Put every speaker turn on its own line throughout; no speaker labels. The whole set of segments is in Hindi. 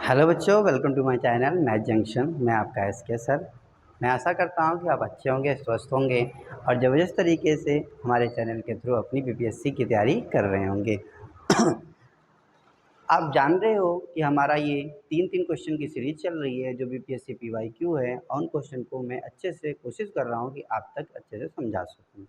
हेलो बच्चों, welcome to my channel Math Junction. मैं आपका एसके सर। मैं आशा करता हूं कि आप अच्छे होंगे, स्वस्थ होंगे और ज़बरदस्त तरीके से हमारे चैनल के थ्रू अपनी बीपीएससी की तैयारी कर रहे होंगे। आप जान रहे हो कि हमारा ये तीन क्वेश्चन की सीरीज चल रही है जो बीपीएससी पीवाईक्यू है, और उन क्वेश्चन को मैं अच्छे से कोशिश कर रहा हूँ कि आप तक अच्छे से समझा सकूँ।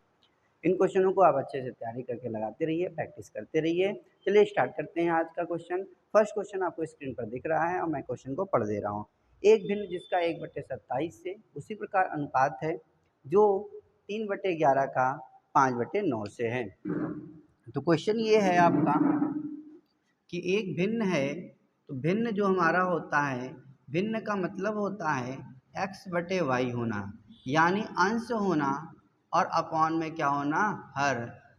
इन क्वेश्चनों को आप अच्छे से तैयारी करके लगाते रहिए, प्रैक्टिस करते रहिए। चलिए स्टार्ट करते हैं आज का क्वेश्चन। फर्स्ट क्वेश्चन आपको स्क्रीन पर दिख रहा है और मैं क्वेश्चन को पढ़ दे रहा हूँ। एक भिन्न जिसका 1/27 से उसी प्रकार अनुपात है जो 3/11 का 5/9 से है। तो क्वेश्चन ये है आपका कि एक भिन्न है, तो भिन्न जो हमारा होता है, भिन्न का मतलब होता है x/y होना, यानी अंश होना और अपॉन में क्या होना, हर।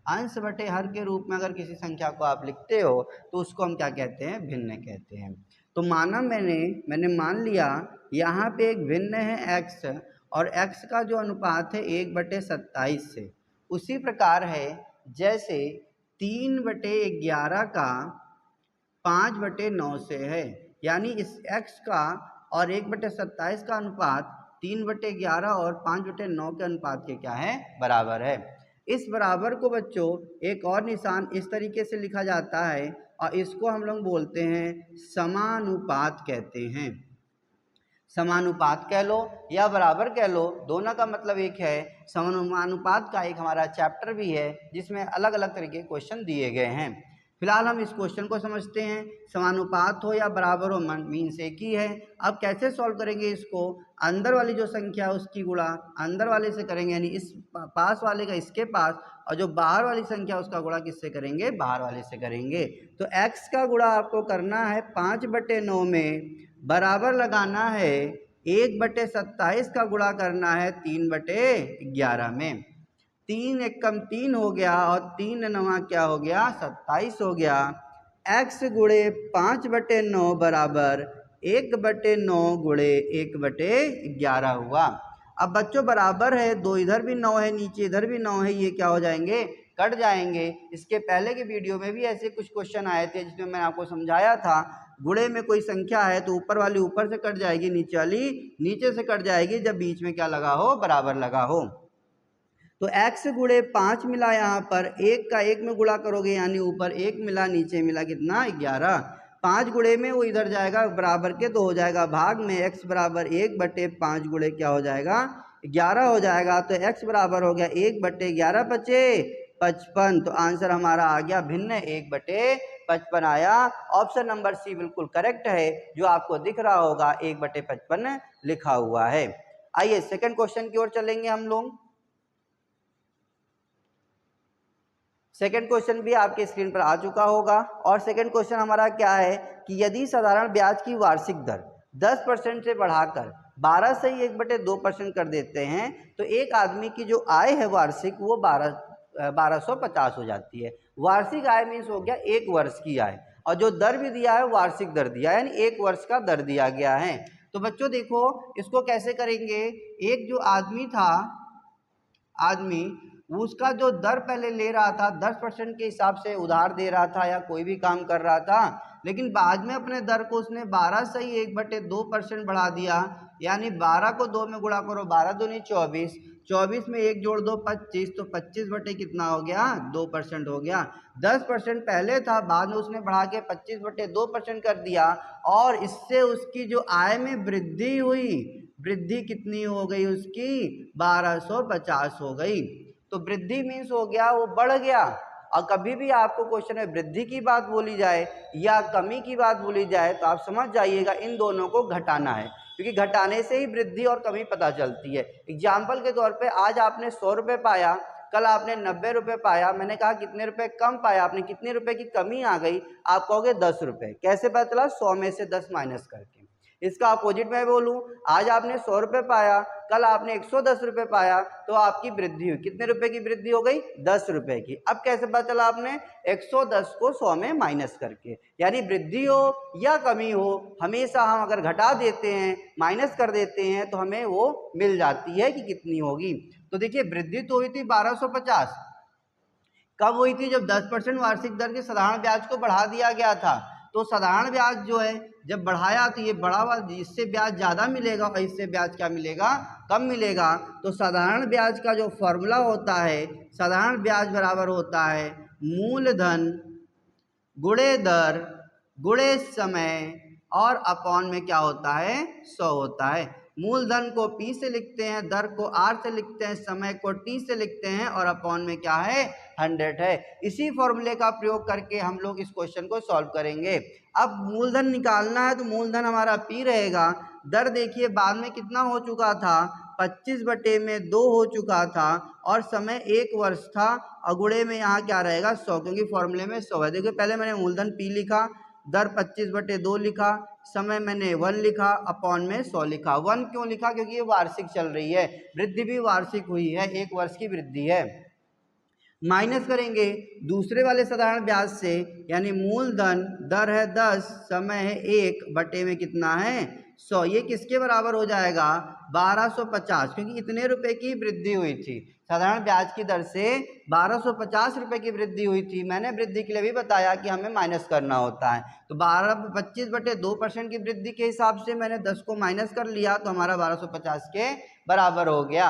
अंश बटे हर के रूप में अगर किसी संख्या को आप लिखते हो तो उसको हम क्या कहते हैं, भिन्न कहते हैं। तो माना मैंने मान लिया यहाँ पे एक भिन्न है x, और x का जो अनुपात है 1/27 से, उसी प्रकार है जैसे 3/11 का 5/9 से है, यानी इस x का और 1/27 का अनुपात 3/11 और 5/9 के अनुपात के क्या है, बराबर है। इस बराबर को बच्चों एक और निशान इस तरीके से लिखा जाता है और इसको हम लोग बोलते हैं समानुपात कहते हैं। समानुपात कह लो या बराबर कह लो, दोनों का मतलब एक है। समानुपात का एक हमारा चैप्टर भी है जिसमें अलग अलग तरीके के क्वेश्चन दिए गए हैं। फिलहाल हम इस क्वेश्चन को समझते हैं। समानुपात हो या बराबर हो, मीन्स एक ही है। अब कैसे सॉल्व करेंगे इसको, अंदर वाली जो संख्या उसकी गुणा अंदर वाले से करेंगे, यानी इस पास वाले का इसके पास, और जो बाहर वाली संख्या उसका गुणा किससे करेंगे, बाहर वाले से करेंगे। तो x का गुणा आपको करना है 5/9 में, बराबर लगाना है 1/27 का गुणा करना है 3/11 में। 3 एकम 3 हो गया और 3 नवा क्या हो गया, 27 हो गया। x गुणे 5/9 बराबर 1/9 गुणे 1/11 हुआ। अब बच्चों बराबर है, दो इधर भी 9 है, नीचे इधर भी 9 है, ये क्या हो जाएंगे, कट जाएंगे। इसके पहले के वीडियो में भी ऐसे कुछ क्वेश्चन आए थे जिसमें मैंने आपको समझाया था, गुणे में कोई संख्या है तो ऊपर वाली ऊपर से कट जाएगी, नीचे वाली नीचे से कट जाएगी, जब बीच में क्या लगा हो, बराबर लगा हो। तो x गुणे 5 मिला, यहाँ पर 1 का 1 में गुणा करोगे, यानी ऊपर 1 मिला, नीचे मिला कितना, 11। 5 गुणे में वो इधर जाएगा बराबर के, तो हो जाएगा भाग में, x बराबर 1/5 गुणे क्या हो जाएगा, 11 हो जाएगा। तो x बराबर हो गया 1/11 बचे 55। तो आंसर हमारा आ गया भिन्न 1/55 आया। ऑप्शन नंबर सी बिल्कुल करेक्ट है, जो आपको दिख रहा होगा 1/55 लिखा हुआ है। आइए सेकंड क्वेश्चन की ओर चलेंगे हम लोग। सेकंड क्वेश्चन भी आपके स्क्रीन पर आ चुका होगा, और सेकंड क्वेश्चन हमारा क्या है कि यदि साधारण ब्याज की वार्षिक दर 10% से बढ़ाकर 12 से ही 1/2% कर देते हैं, तो एक आदमी की जो आय है वार्षिक वो 1250 हो जाती है। वार्षिक आय मीन्स हो गया एक वर्ष की आय, और जो दर भी दिया है वार्षिक दर दिया है, यानी एक वर्ष का दर दिया गया है। तो बच्चों देखो इसको कैसे करेंगे। एक जो आदमी था, आदमी उसका जो दर पहले ले रहा था 10% के हिसाब से उधार दे रहा था या कोई भी काम कर रहा था, लेकिन बाद में अपने दर को उसने 12 से ही 1/2% बढ़ा दिया, यानी 12 को 2 में गुणा करो, 12 दूनी 24, 24 में 1 जोड़ दो 25, तो 25 बटे कितना हो गया, 2% हो गया। 10% पहले था, बाद में उसने बढ़ा के 25/2% कर दिया, और इससे उसकी जो आय में वृद्धि हुई, वृद्धि कितनी हो गई उसकी, 1250 हो गई। तो वृद्धि मीन्स हो गया वो बढ़ गया। और कभी भी आपको क्वेश्चन में वृद्धि की बात बोली जाए या कमी की बात बोली जाए तो आप समझ जाइएगा इन दोनों को घटाना है, क्योंकि घटाने से ही वृद्धि और कमी पता चलती है। एग्जाम्पल के तौर पे आज आपने 100 रुपये पाया, कल आपने 90 रुपये पाया, मैंने कहा कितने रुपए कम पाया आपने, कितने रुपए की कमी आ गई, आप कहोगे 10 रुपये। कैसे पता चला, 100 में से 10 माइनस करके। इसका अपोजिट मैं बोलूं, आज आपने 100 रुपये पाया, कल आपने 110 रुपये पाया, तो आपकी वृद्धि हुई, कितने रुपए की वृद्धि हो गई, 10 रुपए की। अब कैसे पता चला आपने, 110 को 100 में माइनस करके। यानी वृद्धि हो या कमी हो, हमेशा हम अगर घटा देते हैं, माइनस कर देते हैं, तो हमें वो मिल जाती है कि कितनी होगी। तो देखिए वृद्धि तो हुई थी 1250, कब हुई थी, जब 10% वार्षिक दर के साधारण ब्याज को बढ़ा दिया गया था। तो साधारण ब्याज जो है जब बढ़ाया तो ये बढ़ा हुआ, इससे ब्याज ज़्यादा मिलेगा और इससे ब्याज क्या मिलेगा, कम मिलेगा। तो साधारण ब्याज का जो फॉर्मूला होता है, साधारण ब्याज बराबर होता है मूलधन गुणे दर गुणे समय और अपॉन में क्या होता है, 100 होता है। मूलधन को P से लिखते हैं, दर को R से लिखते हैं, समय को T से लिखते हैं और अपॉन में क्या है, 100 है। इसी फॉर्मूले का प्रयोग करके हम लोग इस क्वेश्चन को सॉल्व करेंगे। अब मूलधन निकालना है तो मूलधन हमारा P रहेगा। दर देखिए बाद में कितना हो चुका था, 25/2 हो चुका था और समय 1 वर्ष था। अगुड़े में यहाँ क्या रहेगा, 100, क्योंकि फॉर्मूले में 100 है। देखिए पहले मैंने मूलधन P लिखा, दर 25/2 लिखा, समय मैंने 1 लिखा, अपॉन में 100 लिखा। 1 क्यों लिखा, क्योंकि ये वार्षिक चल रही है, वृद्धि भी वार्षिक हुई है, 1 वर्ष की वृद्धि है। माइनस करेंगे दूसरे वाले साधारण ब्याज से, यानी मूलधन दर है 10, समय है 1 बटे में कितना है, 100। ये किसके बराबर हो जाएगा, 1250, क्योंकि इतने रुपए की वृद्धि हुई थी। साधारण ब्याज की दर से 1250 रुपए की वृद्धि हुई थी। मैंने वृद्धि के लिए भी बताया कि हमें माइनस करना होता है। तो 25/2% की वृद्धि के हिसाब से मैंने 10 को माइनस कर लिया तो हमारा 1250 के बराबर हो गया।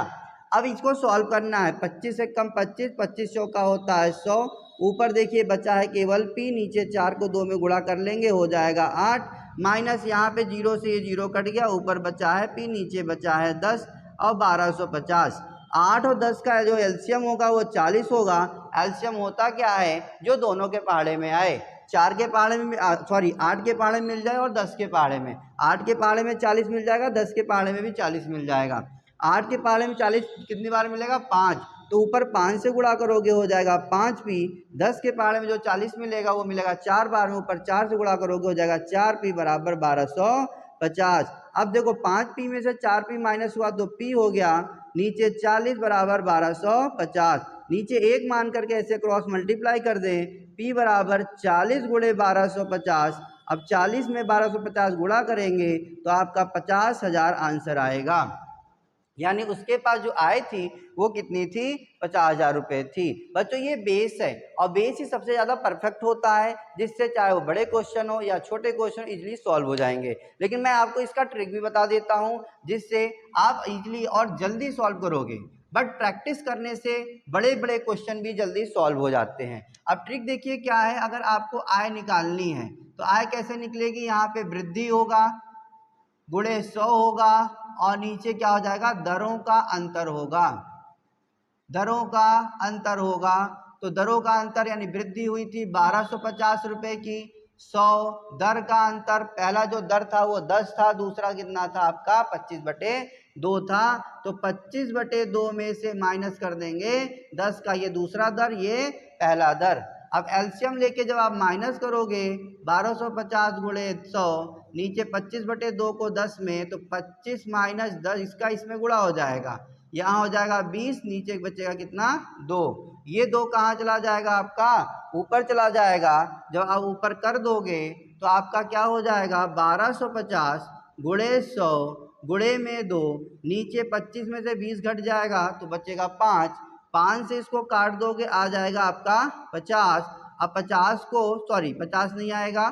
अब इसको सॉल्व करना है, 25 से कम 25, 25 चौका होता है 100। ऊपर देखिए बचा है केवल P, नीचे 4 को 2 में गुणा कर लेंगे हो जाएगा 8, माइनस यहाँ पे 0 से ये 0 कट गया, ऊपर बचा है P, नीचे बचा है 10 और 1250। 8 और 10 का जो एलसीएम होगा वो 40 होगा। एलसीएम होता क्या है, जो दोनों के पहाड़े में आए, 4 के पहाड़े में 8 के पहाड़े में मिल जाए और 10 के पहाड़े में, 8 के पहाड़े में 40 मिल जाएगा, 10 के पहाड़े में भी 40 मिल जाएगा। 8 के पहाड़े में 40 कितनी बार मिलेगा, 5, तो ऊपर 5 से गुणा करोगे हो जाएगा 5P। 10 के पहाड़े में जो 40 मिलेगा वो मिलेगा 4 बार में, ऊपर 4 से गुणा करोगे हो जाएगा 4P बराबर 1250। अब देखो 5P में से 4P माइनस हुआ तो P हो गया, नीचे 40 बराबर 1250, नीचे 1 मान करके ऐसे क्रॉस मल्टीप्लाई कर दें, P बराबर 40 गुणे 1250। अब 40 में 1250 गुणा करेंगे तो आपका 50,000 आंसर आएगा। यानी उसके पास जो आय थी वो कितनी थी, 50,000 रुपये थी। बच्चों ये बेस है और बेस ही सबसे ज़्यादा परफेक्ट होता है, जिससे चाहे वो बड़े क्वेश्चन हो या छोटे क्वेश्चन इजीली सॉल्व हो जाएंगे। लेकिन मैं आपको इसका ट्रिक भी बता देता हूँ जिससे आप इजीली और जल्दी सॉल्व करोगे। बट प्रैक्टिस करने से बड़े बड़े क्वेश्चन भी जल्दी सॉल्व हो जाते हैं। अब ट्रिक देखिए क्या है, अगर आपको आय निकालनी है तो आय कैसे निकलेगी, यहाँ पे वृद्धि होगा गुणे 100 होगा और नीचे क्या हो जाएगा, दरों का अंतर होगा, दरों का अंतर होगा। तो दरों का अंतर यानी वृद्धि हुई थी 1250 रुपए की, 100 दर का अंतर, पहला जो दर था वो 10 था, दूसरा कितना था आपका 25/2 था। तो 25/2 में से माइनस कर देंगे 10 का ये दूसरा दर, ये पहला दर। अब एलसीएम लेके जब आप माइनस करोगे 1250 गुणे 100, नीचे 25/2 को 10 में, तो 25 माइनस 10 इसका इसमें गुणा हो जाएगा, यहाँ हो जाएगा 20, नीचे बचेगा कितना 2। ये 2 कहाँ चला जाएगा आपका, ऊपर चला जाएगा। जब आप ऊपर कर दोगे तो आपका क्या हो जाएगा, 1250 गुणे 100 गुणे में 2, नीचे 25 में से 20 घट जाएगा तो बचेगा 5, 5 से इसको काट दोगे आ जाएगा आपका 50। अब 50 को 50 नहीं आएगा,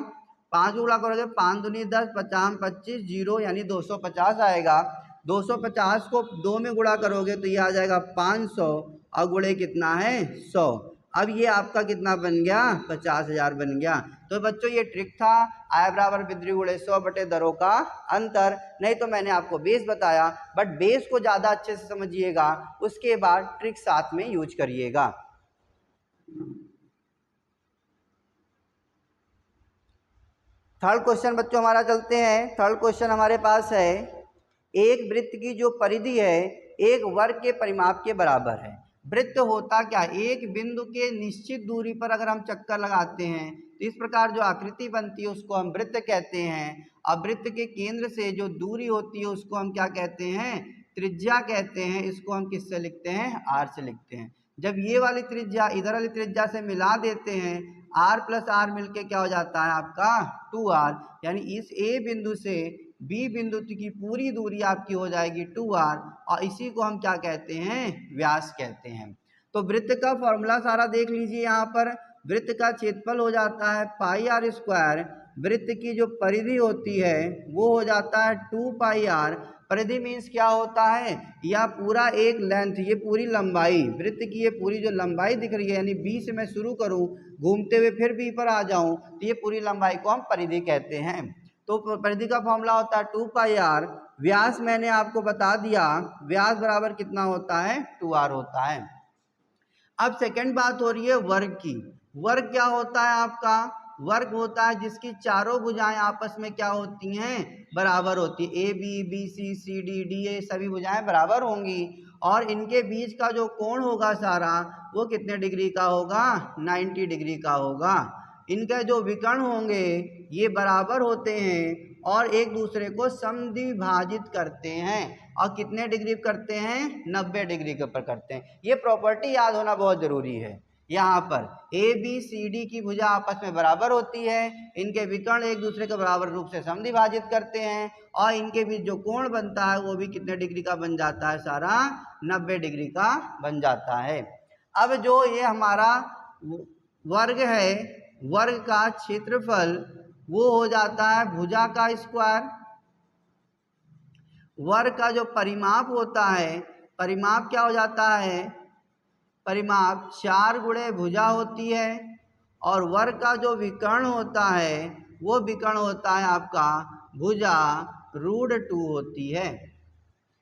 5 गुणा करोगे 5 दूनी 10, 50 25 0 यानी 250 आएगा। 250 को 2 में गुणा करोगे तो ये आ जाएगा 500 और गुणे कितना है 100। अब ये आपका कितना बन गया, 50,000 बन गया। तो बच्चों ये ट्रिक था, आय बराबर वृद्धि गुणे 100 बटे दरों का अंतर। नहीं तो मैंने आपको बेस बताया, बट बेस को ज़्यादा अच्छे से समझिएगा, उसके बाद ट्रिक साथ में यूज करिएगा। थर्ड क्वेश्चन बच्चों हमारा चलते हैं। थर्ड क्वेश्चन हमारे पास है, एक वृत्त की जो परिधि है एक वर्ग के परिमाप के बराबर है। वृत्त होता क्या, एक बिंदु के निश्चित दूरी पर अगर हम चक्कर लगाते हैं तो इस प्रकार जो आकृति बनती है उसको हम वृत्त कहते हैं। अब वृत्त के केंद्र से जो दूरी होती है उसको हम क्या कहते हैं, त्रिज्या कहते हैं। इसको हम किससे लिखते हैं, आर से लिखते हैं। जब ये वाली त्रिज्या इधर वाली त्रिज्या से मिला देते हैं, आर प्लस आर मिलके क्या हो जाता है आपका 2r, यानी इस ए बिंदु से बी बिंदु की पूरी दूरी आपकी हो जाएगी 2r, और इसी को हम क्या कहते हैं, व्यास कहते हैं। तो वृत्त का फॉर्मूला सारा देख लीजिए। यहाँ पर वृत्त का क्षेत्रफल हो जाता है पाई r स्क्वायर वृत्त की जो परिधि होती है वो हो जाता है 2 पाई आर। परिधि मीन्स क्या होता है, या पूरा एक लेंथ, ये पूरी लंबाई वृत्त की, ये पूरी जो लंबाई दिख रही है, यानी बी से मैं शुरू करूं घूमते हुए फिर बी पर आ जाऊं, तो ये पूरी लंबाई को हम परिधि कहते हैं। तो परिधि का फॉर्मूला होता है 2 पाई आर। व्यास मैंने आपको बता दिया, व्यास बराबर कितना होता है, 2r होता है। अब सेकंड बात हो रही है वर्ग की। वर्ग क्या होता है आपका, वर्ग होता है जिसकी चारों भुजाएं आपस में क्या होती हैं, बराबर होती है। A B, B C, C D, D A सभी भुजाएं बराबर होंगी और इनके बीच का जो कोण होगा सारा वो कितने डिग्री का होगा, 90 डिग्री का होगा। इनके जो विकर्ण होंगे ये बराबर होते हैं और एक दूसरे को समद्विभाजित करते हैं। और कितने डिग्री करते हैं, 90 डिग्री के ऊपर करते हैं। ये प्रॉपर्टी याद होना बहुत जरूरी है। यहाँ पर ए बी सी डी की भुजा आपस में बराबर होती है, इनके विकर्ण एक दूसरे के बराबर रूप से समद्विभाजित करते हैं और इनके बीच जो कोण बनता है वो भी कितने डिग्री का बन जाता है, सारा 90 डिग्री का बन जाता है। अब जो ये हमारा वर्ग है, वर्ग का क्षेत्रफल वो हो जाता है भुजा का स्क्वायर। वर्ग का जो परिमाप होता है, परिमाप क्या हो जाता है, परिमाप 4 गुणे भुजा होती है और वर्ग का जो विकर्ण होता है वो विकर्ण होता है आपका भुजा √2 होती है।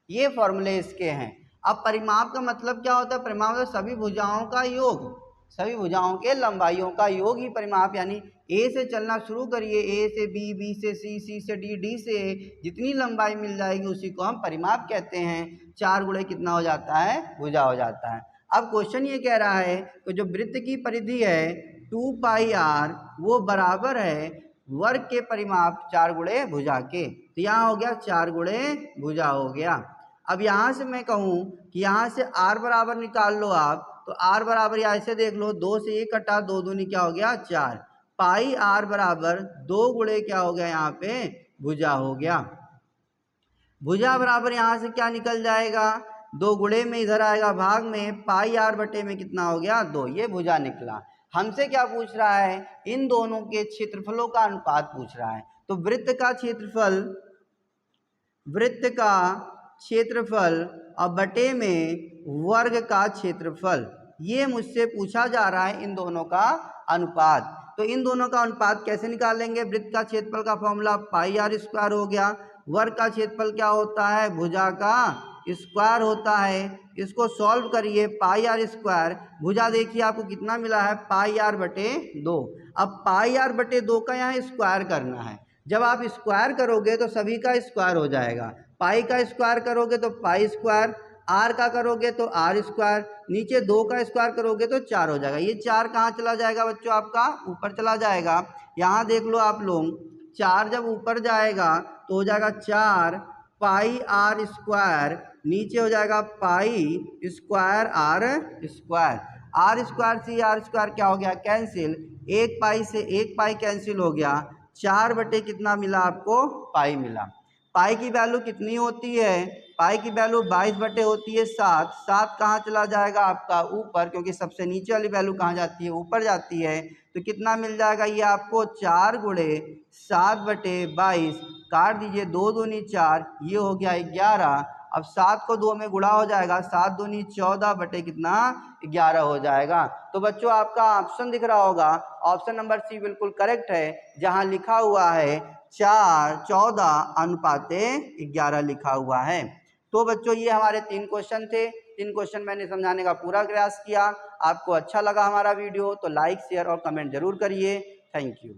ये फॉर्मूले इसके हैं। अब परिमाप का मतलब क्या होता है, परिमाप मतलब सभी भुजाओं का योग, सभी भुजाओं के लंबाइयों का योग ही परिमाप। यानी ए से चलना शुरू करिए, ए से बी, बी से सी, सी से डी, डी से जितनी लंबाई मिल जाएगी उसी को हम परिमाप कहते हैं। 4 गुणे कितना हो जाता है, भुजा हो जाता है। अब क्वेश्चन ये कह रहा है कि जो वृत्त की परिधि है 2 पाई आर वो बराबर है वर्ग के परिमाप 4 गुणे भुजा के। तो यहाँ हो गया 4 गुणे भुजा हो गया। अब यहाँ से मैं कहूँ कि यहाँ से r बराबर निकाल लो आप, तो r बराबर या ऐसे देख लो, 2 से 1 कटा, 2 दूनी क्या हो गया 4, पाई r बराबर 2 गुणे क्या हो गया यहाँ पे भुजा हो गया। भुजा बराबर यहाँ से क्या निकल जाएगा, 2 गुणे में इधर आएगा भाग में, पाई r बटे में कितना हो गया 2, ये भुजा निकला। हमसे क्या पूछ रहा है, इन दोनों के क्षेत्रफलों का अनुपात पूछ रहा है। तो वृत्त का क्षेत्रफल, वृत्त का क्षेत्रफल और बटे में वर्ग का क्षेत्रफल, ये मुझसे पूछा जा रहा है इन दोनों का अनुपात। तो इन दोनों का अनुपात कैसे निकालेंगे, वृत्त का क्षेत्रफल का फॉर्मूला पाई आर स्क्वायर हो गया, वर्ग का क्षेत्रफल क्या होता है, भुजा का स्क्वायर होता है। इसको सॉल्व करिए, पाई आर स्क्वायर, भुजा देखिए आपको कितना मिला है, पाई आर बटे 2। अब पाई आर बटे 2 का यहाँ स्क्वायर करना है। जब आप स्क्वायर करोगे तो सभी का स्क्वायर हो जाएगा। पाई का स्क्वायर करोगे तो पाई स्क्वायर, आर का करोगे तो आर स्क्वायर, नीचे 2 का स्क्वायर करोगे तो 4 हो जाएगा। ये 4 कहाँ चला जाएगा बच्चों, आपका ऊपर चला जाएगा। यहाँ देख लो आप लोग, 4 जब ऊपर जाएगा तो हो जाएगा 4 पाई आर स्क्वायर, नीचे हो जाएगा pi square R square. R square से आर स्क्वायर क्या हो गया, कैंसिल, 1 पाई से 1 पाई कैंसिल हो गया, 4 बटे कितना मिला आपको, पाई मिला। पाई की वैल्यू कितनी होती है, पाई की वैल्यू 22 बटे होती है 7। 7 कहाँ चला जाएगा आपका ऊपर, क्योंकि सबसे नीचे वाली वैल्यू कहाँ जाती है, ऊपर जाती है। तो कितना मिल जाएगा ये आपको, 4 गुणे 7 बटे 22, काट दीजिए, 2 दूनी 4, ये हो गया 11। अब 7 को 2 में गुणा हो जाएगा, 7 दूनी 14 बटे कितना 11 हो जाएगा। तो बच्चों आपका ऑप्शन दिख रहा होगा, ऑप्शन नंबर सी बिल्कुल करेक्ट है, जहां लिखा हुआ है 4:14 अनुपाते 11 लिखा हुआ है। तो बच्चों ये हमारे 3 क्वेश्चन थे। 3 क्वेश्चन मैंने समझाने का पूरा प्रयास किया। आपको अच्छा लगा हमारा वीडियो तो लाइक, शेयर और कमेंट जरूर करिए। Thank you.